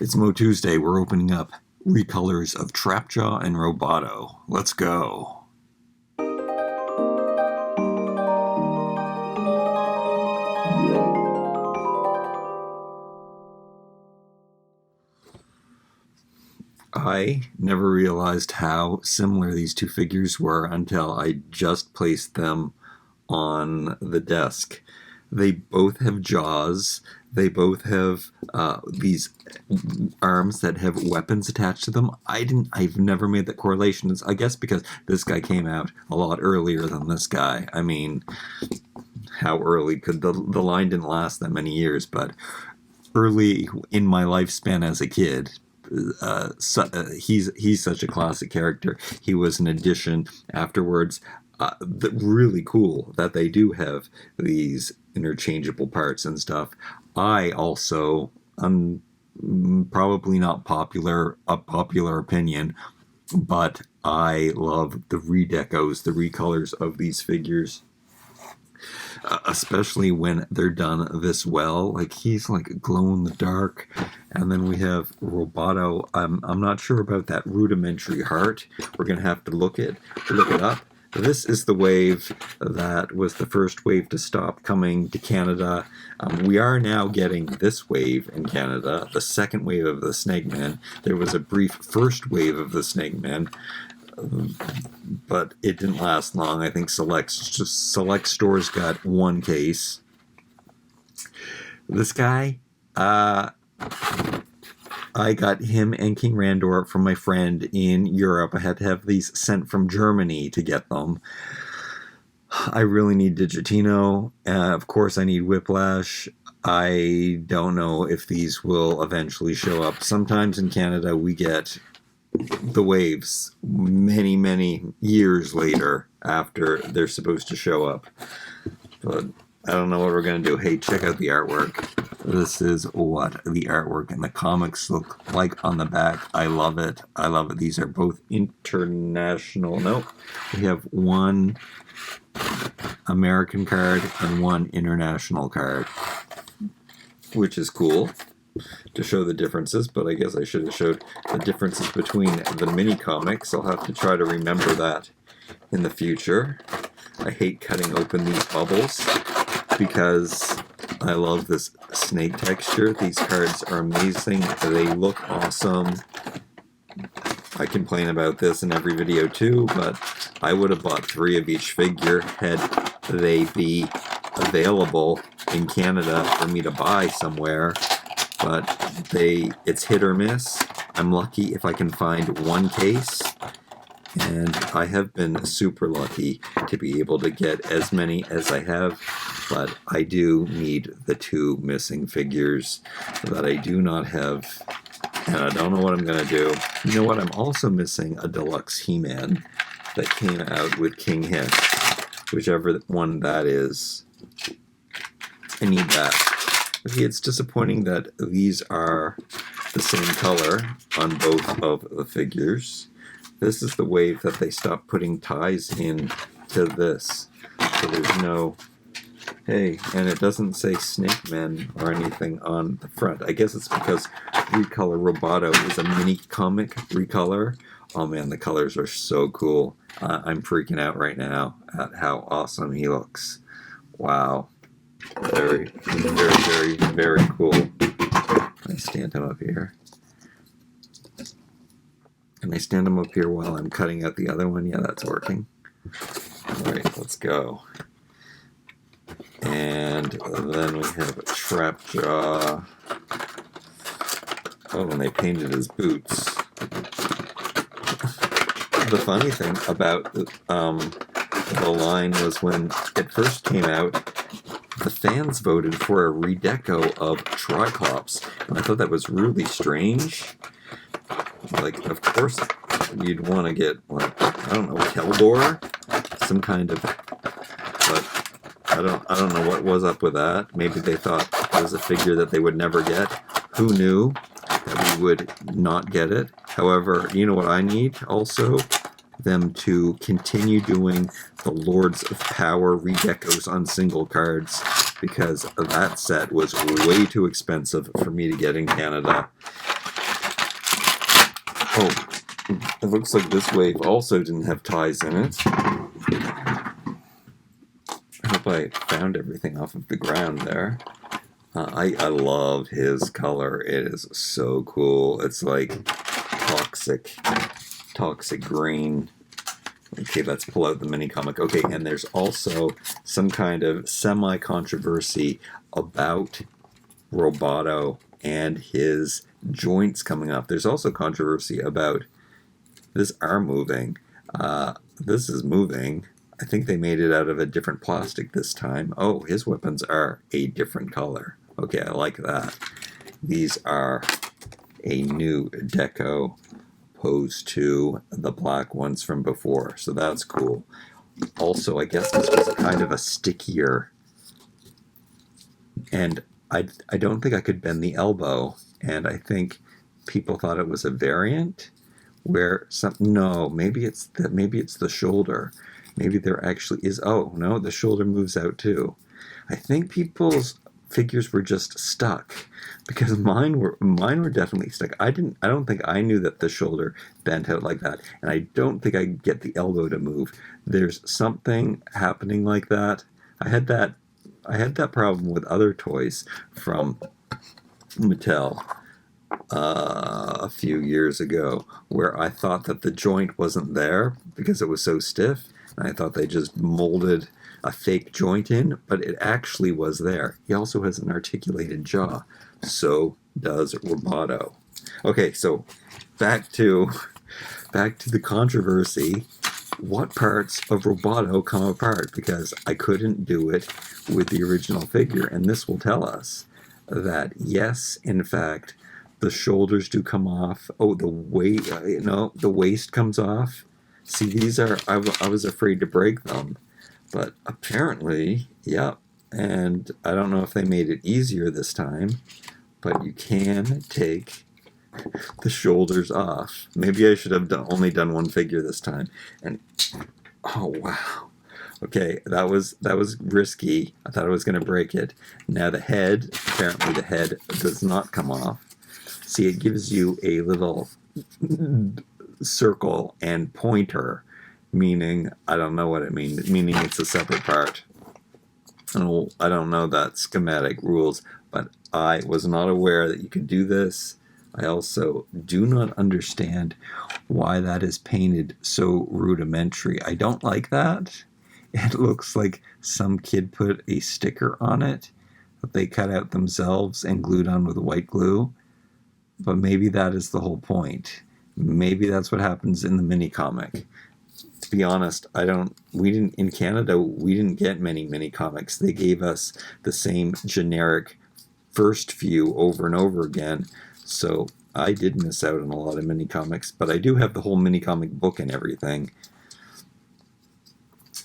It's MOTUesday. We're opening up recolors of Trapjaw and Roboto. Let's go. I never realized how similar these two figures were until I just placed them on the desk. They both have jaws. They both have these arms that have weapons attached to them. I've never made that correlation. It's, I guess because this guy came out a lot earlier than this guy. I mean, how early could the line didn't last that many years, but early in my lifespan as a kid, he's such a classic character. He was an addition afterwards. Really cool that they do have these interchangeable parts and stuff. I also, probably not a popular opinion, but I love the redecos, the recolors of these figures. Especially when they're done this well. Like, he's like glow in the dark. And then we have Roboto. I'm not sure about that rudimentary heart. We're gonna have to look it up. This is the wave that was the first wave to stop coming to Canada. We are now getting this wave in Canada, the second wave of the Snake Man. There was a brief first wave of the Snake Man, but it didn't last long. I think select stores got one case. This guy, I got him and King Randor from my friend in Europe. I had to have these sent from Germany to get them. I really need Digitino. Of course, I need Whiplash. I don't know if these will eventually show up. Sometimes in Canada, we get the waves many years later after they're supposed to show up. But I don't know what we're going to do. Hey, check out the artwork. This is what the artwork and the comics look like on the back. I love it. I love it. These are both international. Nope. We have one American card and one international card, which is cool to show the differences, but I guess I should have showed the differences between the mini comics. I'll have to try to remember that in the future. I hate cutting open these bubbles because I love this snake texture. These cards are amazing. They look awesome. I complain about this in every video too, but I would have bought 3 of each figure had they be available in Canada for me to buy somewhere. But it's hit or miss. I'm lucky if I can find one case, and I have been super lucky to be able to get as many as I have, but I do need the 2 missing figures that I do not have, and I don't know what I'm going to do. You know what? I'm also missing a deluxe He-Man that came out with King Hiss, whichever one that is. I need that. See, it's disappointing that these are the same color on both of the figures. This is the wave that they stopped putting ties in to this. So there's no... Hey, and it doesn't say Snake Man or anything on the front. I guess it's because Recolor Roboto is a mini comic recolor. Oh man, the colors are so cool. I'm freaking out right now at how awesome he looks. Wow. Very cool. Can I stand him up here? Can I stand him up here while I'm cutting out the other one? Yeah, that's working. Alright, let's go. And then we have Trapjaw. Oh, and they painted his boots. The funny thing about the line was when it first came out, the fans voted for a redeco of Triclops, and I thought that was really strange. Like, of course, you'd want to get, like, I don't know, Keldor? Some kind of, but I don't know what was up with that. Maybe they thought it was a figure that they would never get. Who knew that we would not get it? However, you know what I need also? Them to continue doing the Lords of Power redecos on single cards, because that set was way too expensive for me to get in Canada. Oh, it looks like this wave also didn't have ties in it. I hope I found everything off of the ground there. I love his color. It is so cool. It's like toxic green. Okay, let's pull out the mini comic. Okay, and there's also some kind of semi-controversy about Roboto and his joints coming up. There's also controversy about this arm moving. This is moving. I think they made it out of a different plastic this time. Oh, his weapons are a different color. Okay, I like that. These are a new deco opposed to the black ones from before, so that's cool. Also, I guess this was kind of a stickier, and I don't think I could bend the elbow, and I think people thought it was a variant where maybe it's the shoulder. Maybe there actually is. Oh no, the shoulder moves out too. I think people's figures were just stuck, because mine were definitely stuck. I don't think I knew that the shoulder bent out like that, and I don't think I get the elbow to move. There's something happening like that. I had that problem with other toys from Mattel a few years ago, where I thought that the joint wasn't there because it was so stiff, and I thought they just molded a fake joint in, but it actually was there. He also has an articulated jaw. So does Roboto. Okay, so back to the controversy. What parts of Roboto come apart? Because I couldn't do it with the original figure, and this will tell us that yes, in fact, the shoulders do come off. Oh, the waist comes off. See, these are, I was afraid to break them, but apparently, yeah. And I don't know if they made it easier this time, but you can take the shoulders off. Maybe I should have only done one figure this time. And oh wow, okay, that was risky. I thought I was going to break it. Now the head, apparently the head does not come off. See, it gives you a little circle and pointer, meaning I don't know what it means. Meaning it's a separate part. And I don't know that schematic rules, but I was not aware that you could do this. I also do not understand why that is painted so rudimentary. I don't like that. It looks like some kid put a sticker on it that they cut out themselves and glued on with white glue. But maybe that is the whole point. Maybe that's what happens in the mini comic. To be honest, in Canada, we didn't get many mini comics. They gave us the same generic first few over and over again. So I did miss out on a lot of mini comics, but I do have the whole mini comic book and everything.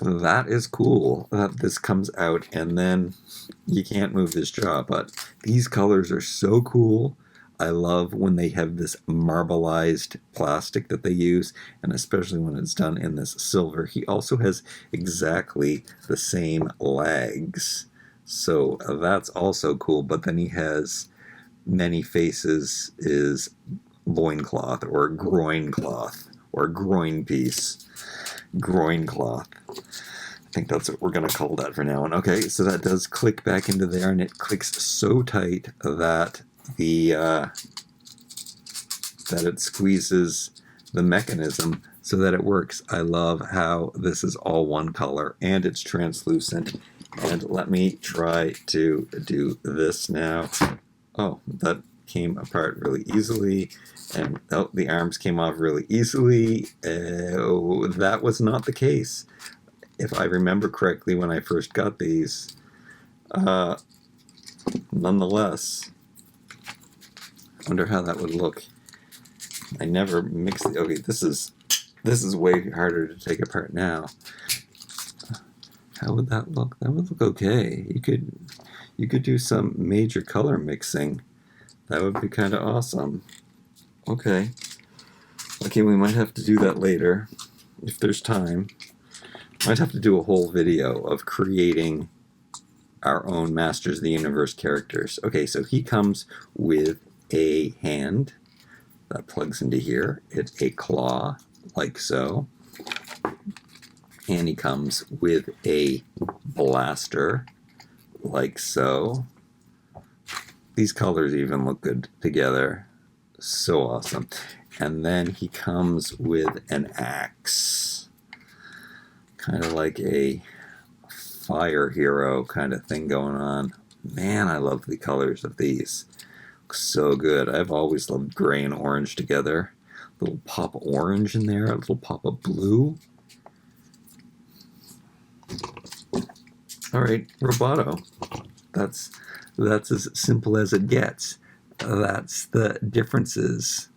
That is cool that this comes out and then you can't move this jaw, but these colors are so cool. I love when they have this marbleized plastic that they use, and especially when it's done in this silver. He also has exactly the same legs, so that's also cool, but then he has many faces is loincloth or groin cloth or groin piece. Groin cloth. I think that's what we're going to call that for now on. Okay, so that does click back into there, and it clicks so tight that that it squeezes the mechanism so that it works. I love how this is all one color and it's translucent. And let me try to do this now. Oh, that came apart really easily, and oh, the arms came off really easily. Oh, that was not the case. If I remember correctly when I first got these, nonetheless, I wonder how that would look. I never mixed it. Okay, this is way harder to take apart now. How would that look? That would look okay. You could do some major color mixing. That would be kind of awesome. Okay. Okay, we might have to do that later if there's time. Might have to do a whole video of creating our own Masters of the Universe characters. Okay, so he comes with a hand, that plugs into here. It's a claw, like so. And he comes with a blaster, like so. These colors even look good together. So awesome. And then he comes with an axe. Kind of like a fire hero kind of thing going on. Man, I love the colors of these. So good. I've always loved gray and orange together. A little pop of orange in there, a little pop of blue. All right, Roboto. That's as simple as it gets. That's the differences.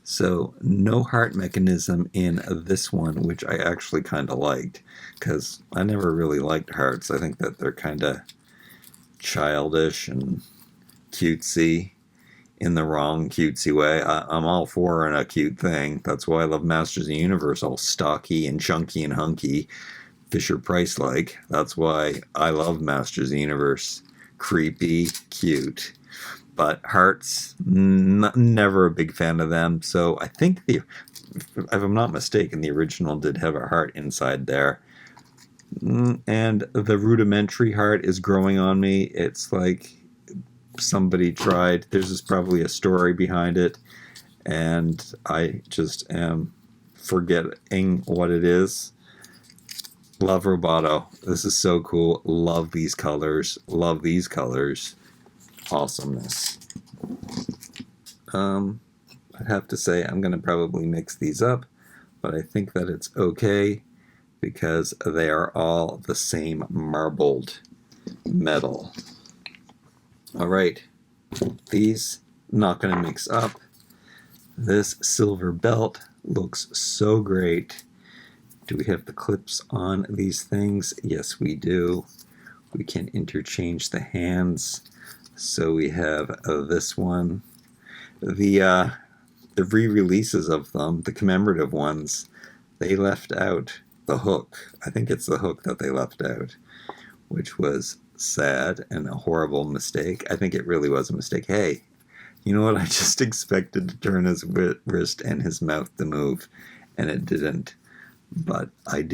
So no heart mechanism in this one, which I actually kind of liked, because I never really liked hearts. I think that they're kind of childish and cutesy in the wrong cutesy way. I'm all for a cute thing. That's why I love Masters of the Universe, all stocky and chunky and hunky, Fisher-Price-like. That's why I love Masters of the Universe. Creepy, cute. But hearts, never a big fan of them. So I think, if I'm not mistaken, the original did have a heart inside there. And the rudimentary heart is growing on me. It's like somebody tried. There's probably a story behind it. And I just am forgetting what it is. Love Roboto. This is so cool. Love these colors. Love these colors. Awesomeness. I'd have to say I'm going to probably mix these up, but I think that it's okay because they are all the same marbled metal. All right, these not going to mix up. This silver belt looks so great. Do we have the clips on these things? Yes, we do. We can interchange the hands. So we have this one. The re-releases of them, the commemorative ones, they left out the hook. I think it's the hook that they left out, which was sad and a horrible mistake. I think it really was a mistake. Hey, you know what? I just expected to turn his wrist and his mouth to move, and it didn't. But I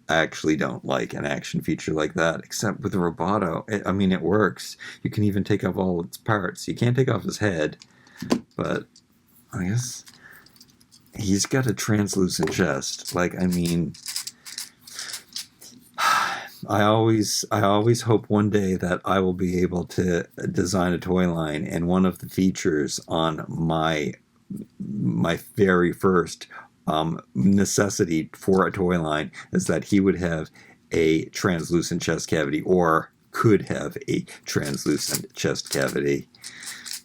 actually don't like an action feature like that, except with the Roboto. I mean, it works. You can even take off all its parts. You can't take off his head, but I guess he's got a translucent chest. Like, I mean, I always hope one day that I will be able to design a toy line, and one of the features on my very first necessity for a toy line is that he would have a translucent chest cavity, or could have a translucent chest cavity.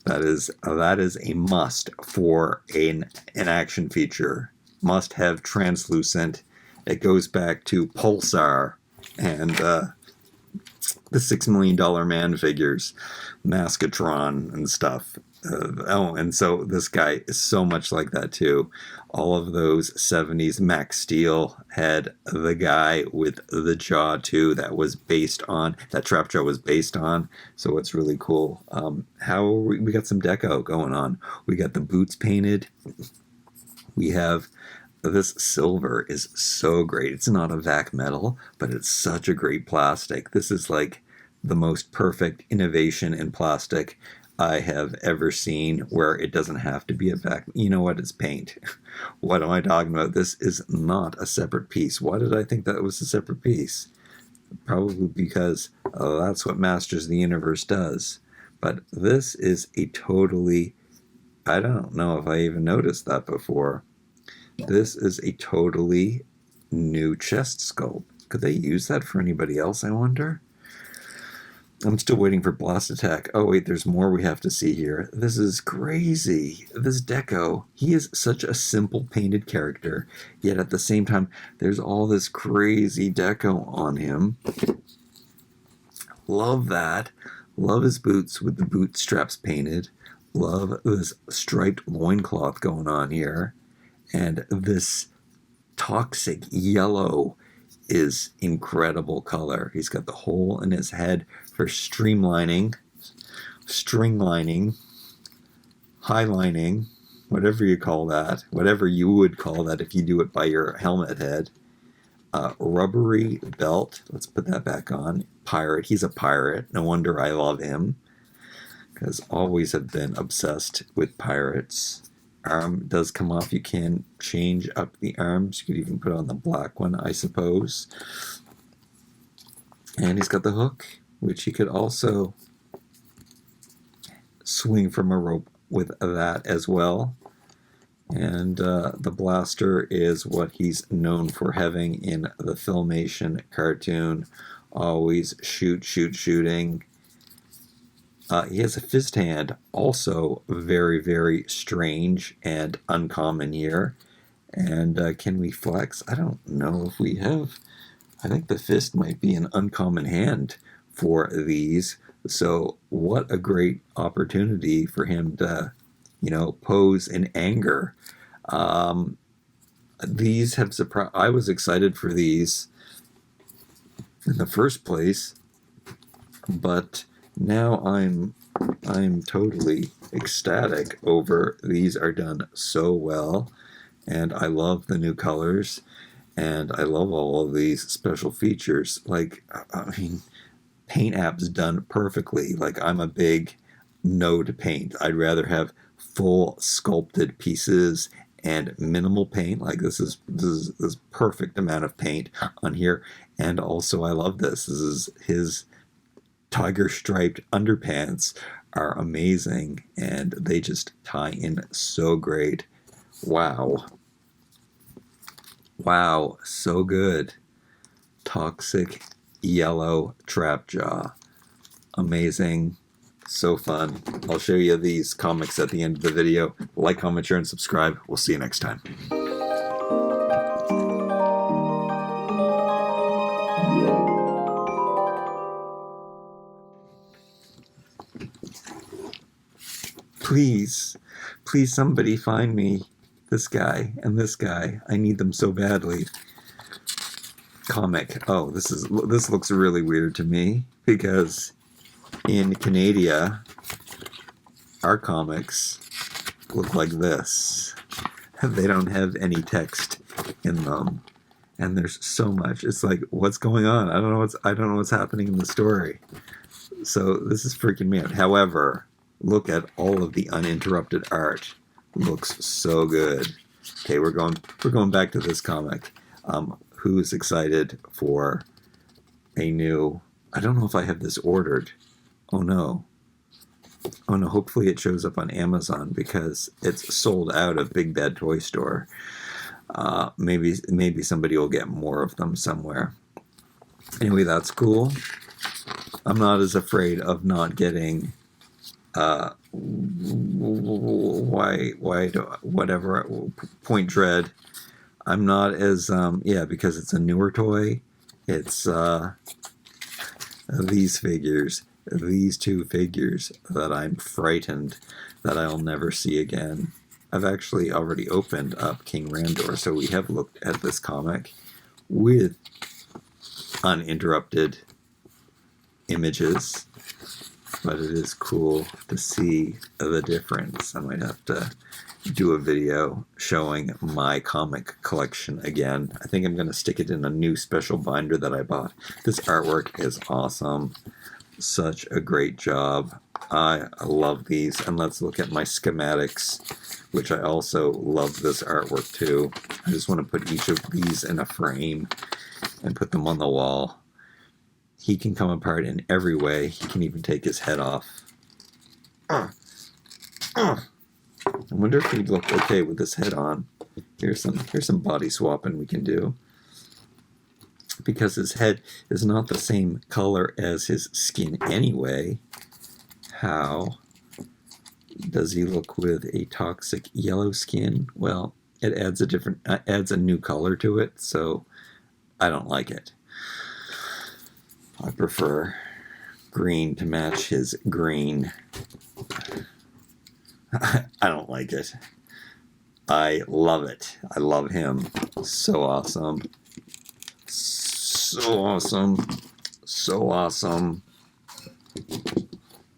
That is a must for an action feature. Must have translucent. It goes back to Pulsar and the $6 Million Man figures, Maskatron and stuff. And so this guy is so much like that too. All of those 70s Max Steel had the guy with the jaw too that Trap Jaw was based on. So it's really cool. We got some deco going on. We got the boots painted. We have this silver is so great. It's not a vac metal, but it's such a great plastic. This is like the most perfect innovation in plastic I have ever seen, where it doesn't have to be a vac. You know what? It's paint. What am I talking about? This is not a separate piece. Why did I think that was a separate piece? Probably because that's what Masters of the Universe does. But this is a totally, I don't know if I even noticed that before. This is a totally new chest sculpt. Could they use that for anybody else, I wonder? I'm still waiting for Blast Attack. Oh wait, there's more we have to see here. This is crazy. This Deco, he is such a simple painted character, yet at the same time, there's all this crazy deco on him. Love that. Love his boots with the boot straps painted. Love this striped loincloth going on here. And this toxic yellow is incredible color. He's got the hole in his head for streamlining, string lining, highlining. whatever you call that, whatever you would call that if you do it by your helmet head. Rubbery belt. Let's put that back on. Pirate. He's a pirate. No wonder I love him, because always have been obsessed with pirates. Arm does come off. You can change up the arms. You could even put on the black one, I suppose. And he's got the hook, which he could also swing from a rope with that as well. And the blaster is what he's known for having in the Filmation cartoon. Always shooting. He has a fist hand, also very, very strange and uncommon here. And can we flex? I don't know if we have. I think the fist might be an uncommon hand for these. So what a great opportunity for him to, pose in anger. These have surprised. I was excited for these in the first place, but now I'm totally ecstatic over these. Are done so well, and I love the new colors, and I love all of these special features. Like, paint apps done perfectly. Like, I'm a big no to paint. I'd rather have full sculpted pieces and minimal paint. Like, this is perfect amount of paint on here. And also I love this. This is his tiger striped underpants are amazing, and they just tie in so great. Wow, so good. Toxic yellow trap jaw, amazing, so fun. I'll show you these comics at the end of the video. Like, comment, share, and subscribe. We'll see you next time. Please somebody find me this guy and this guy. I need them so badly. Comic. Oh, this looks really weird to me, because in Canada, our comics look like this. They don't have any text in them, and there's so much. It's like, what's going on? I don't know what's happening in the story. So this is freaking me out. However, look at all of the uninterrupted art. Looks so good. Okay, we're going back to this comic. Who's excited for a new? I don't know if I have this ordered. Oh no, hopefully it shows up on Amazon, because it's sold out of Big Bad Toy Store. Maybe somebody will get more of them somewhere. Anyway, that's cool. I'm not as afraid of not getting whatever Point Dread. I'm not as because it's a newer toy. It's these two figures that I'm frightened that I'll never see again. I've actually already opened up King Randor, so we have looked at this comic with uninterrupted images, but it is cool to see the difference. I might have to do a video showing my comic collection again. I think I'm going to stick it in a new special binder that I bought. This artwork is awesome. Such a great job. I love these. And let's look at my schematics, which I also love this artwork too. I just want to put each of these in a frame and put them on the wall. He can come apart in every way. He can even take his head off. I wonder if he'd look okay with his head on. Here's some body swapping we can do. Because his head is not the same color as his skin anyway. How does he look with a toxic yellow skin? Well, it adds a new color to it, so I don't like it. I prefer green to match his green. I don't like it. I love it. I love him. So awesome. So awesome. So awesome.